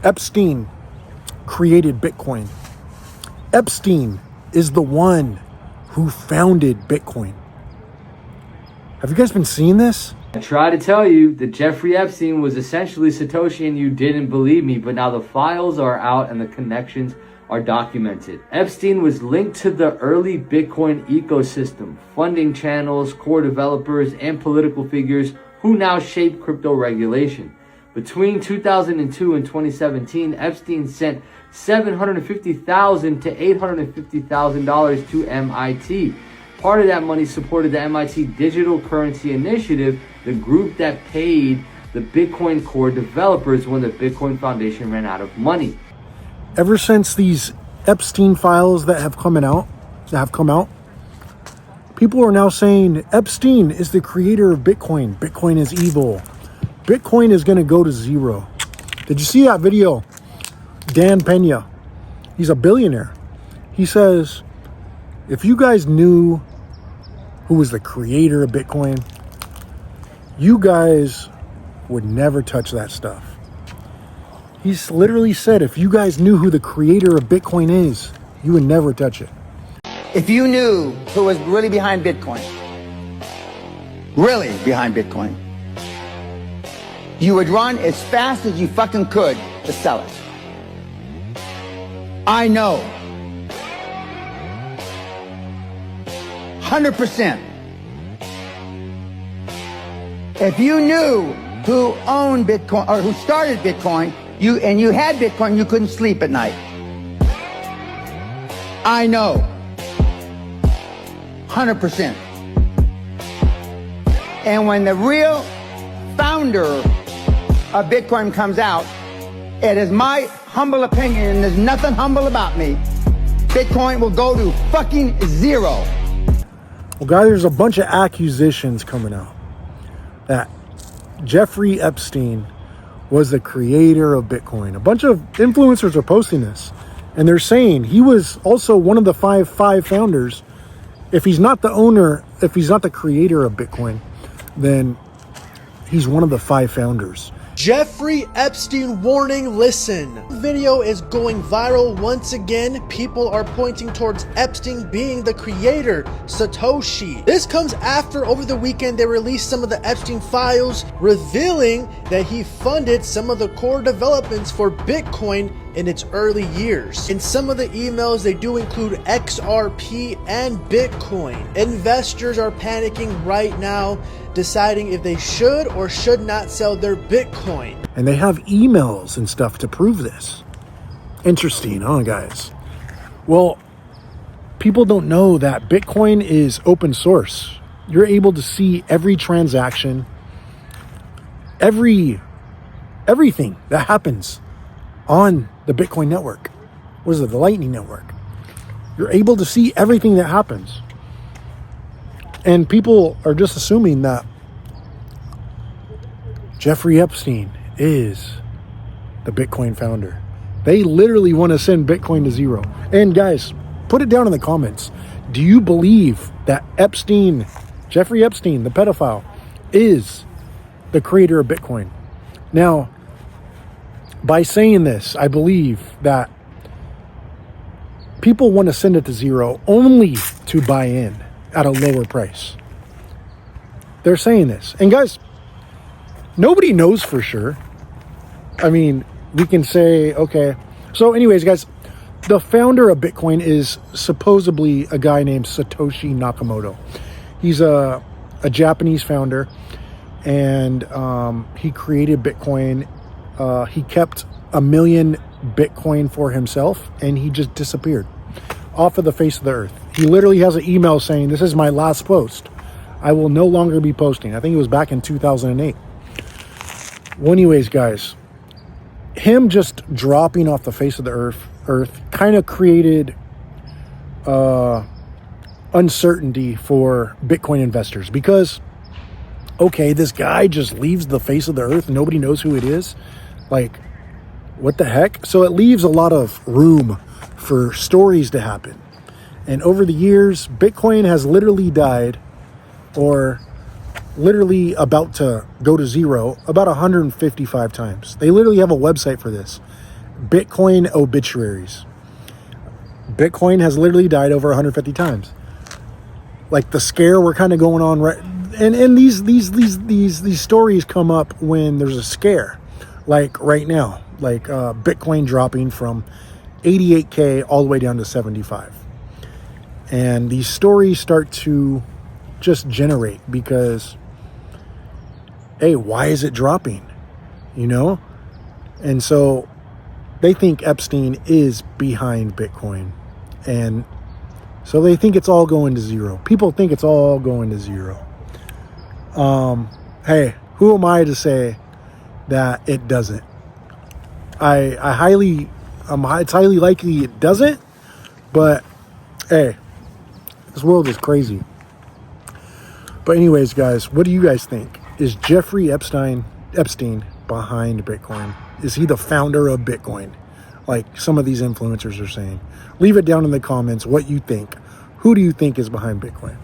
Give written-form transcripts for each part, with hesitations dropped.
Epstein created Bitcoin. Epstein is the one who founded Bitcoin. Have you guys been seeing this? I tried to tell you that Jeffrey Epstein was essentially Satoshi and you didn't believe me, but now the files are out and the connections are documented. Epstein was linked to the early Bitcoin ecosystem, funding channels, core developers, and political figures who now shape crypto regulation. Between 2002 and 2017, Epstein sent $750,000 to $850,000 to MIT. Part of that money supported the MIT Digital Currency Initiative, the group that paid the Bitcoin core developers when the Bitcoin Foundation ran out of money. Ever since these Epstein files that have come out, people are now saying Epstein is the creator of Bitcoin. Bitcoin is evil. Bitcoin is going to go to zero. Did you see that video? Dan Pena, he's a billionaire. He says, if you guys knew who was the creator of Bitcoin, you guys would never touch that stuff. He's literally said, if you guys knew who the creator of Bitcoin is, you would never touch it. If you knew who was really behind Bitcoin, you would run as fast as you fucking could to sell it. I know. 100%. If you knew who owned Bitcoin or who started Bitcoin, and you had Bitcoin, you couldn't sleep at night. I know. 100%. And when the real founder of Bitcoin comes out, it is my humble opinion, and there's nothing humble about me, Bitcoin will go to fucking zero. Well, guys, there's a bunch of accusations coming out that Jeffrey Epstein was the creator of Bitcoin. A bunch of influencers are posting this, and they're saying he was also one of the five founders. If he's not the owner, if he's not the creator of Bitcoin, then he's one of the 5 founders. Jeffrey Epstein warning, listen. Video is going viral once again. People are pointing towards Epstein being the creator, Satoshi. This comes after over the weekend they released some of the Epstein files revealing that he funded some of the core developments for Bitcoin in its early years. In some of the emails, they do include XRP and Bitcoin. Investors are panicking right now, deciding if they should or should not sell their Bitcoin. And they have emails and stuff to prove this. Interesting, huh, guys? Well, people don't know that Bitcoin is open source. You're able to see every transaction, everything that happens on the Bitcoin network. What is it? The Lightning Network. You're able to see everything that happens. And people are just assuming that Jeffrey Epstein is the Bitcoin founder. They literally want to send Bitcoin to zero. And guys, put it down in the comments. Do you believe that Jeffrey Epstein, the pedophile, is the creator of Bitcoin? Now, by saying this, I believe that people want to send it to zero only to buy in at a lower price. They're saying this. And guys, nobody knows for sure. I mean, we can say, okay. So anyways, guys, the founder of Bitcoin is supposedly a guy named Satoshi Nakamoto. He's a Japanese founder, and he created Bitcoin. He kept 1 million Bitcoin for himself, and he just disappeared off of the face of the earth. He literally has an email saying, this is my last post. I will no longer be posting. I think it was back in 2008. Well, anyways, guys, him just dropping off the face of the earth kind of created uncertainty for Bitcoin investors because, okay, this guy just leaves the face of the earth. Nobody knows who it is. Like, what the heck? So it leaves a lot of room for stories to happen. And over the years, Bitcoin has literally died, or literally about to go to zero, about 155 times. They literally have a website for this. Bitcoin obituaries. Bitcoin has literally died over 150 times. Like the scare we're kind of going on right, and these stories come up when there's a scare, like right now, like Bitcoin dropping from 88K all the way down to 75, and these stories start to just generate because, hey, why is it dropping? You know, and so they think Epstein is behind Bitcoin, and so they think it's all going to zero. People think it's all going to zero. Hey, who am I to say that it doesn't? It's highly likely it doesn't, but hey, this world is crazy. But anyways, guys, what do you guys think? Is Jeffrey Epstein behind Bitcoin? Is he the founder of Bitcoin, like some of these influencers are saying? Leave it down in the comments what you think. Who do you think is behind Bitcoin?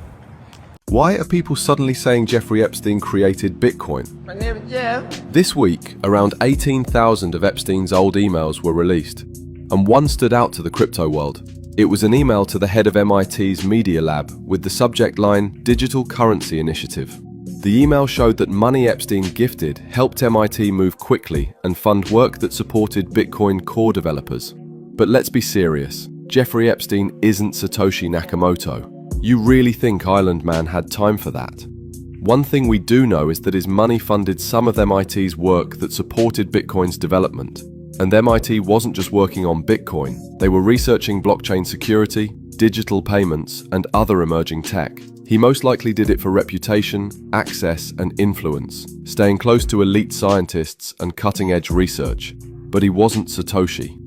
Why are people suddenly saying Jeffrey Epstein created Bitcoin? My name is Jeff. This week, around 18,000 of Epstein's old emails were released, and one stood out to the crypto world. It was an email to the head of MIT's Media Lab with the subject line, Digital Currency Initiative. The email showed that money Epstein gifted helped MIT move quickly and fund work that supported Bitcoin core developers. But let's be serious. Jeffrey Epstein isn't Satoshi Nakamoto. You really think Island Man had time for that? One thing we do know is that his money funded some of MIT's work that supported Bitcoin's development. And MIT wasn't just working on Bitcoin, they were researching blockchain security, digital payments, and other emerging tech. He most likely did it for reputation, access, and influence, staying close to elite scientists and cutting-edge research. But he wasn't Satoshi.